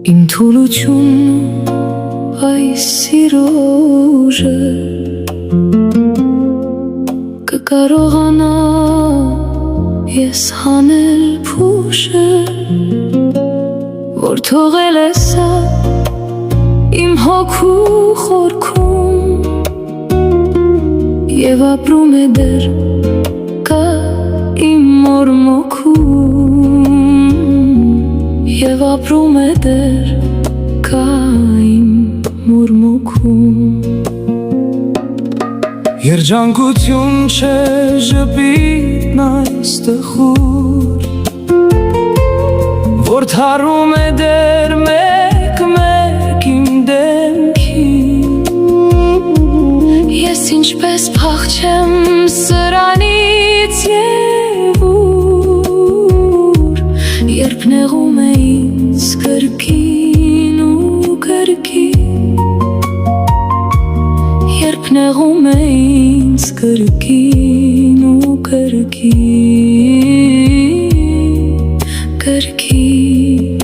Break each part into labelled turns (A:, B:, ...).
A: Իմ թուլությունն այս սիրո ուժը կկարողանա ես հանել փուշը, որ թողել է սա իմ հոգու խորքում և ապրում է դեռ կա իմ մորմոքում, և ապրում է դեռ կա իմ մորմոքում։
B: Երջանկություն չէ ժպիտն այս տխուր, որ թարում է դեռ մեկ-մեկ իմ դեմքին։
A: Ես ինչպես փախչեմ սրանից և ուր, երբ նեղում է ինձ կրկին ու կրկին, երբ նեղում է ինձ կրկին ու կրկին, կրկին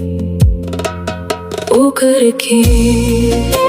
A: ու կրկին։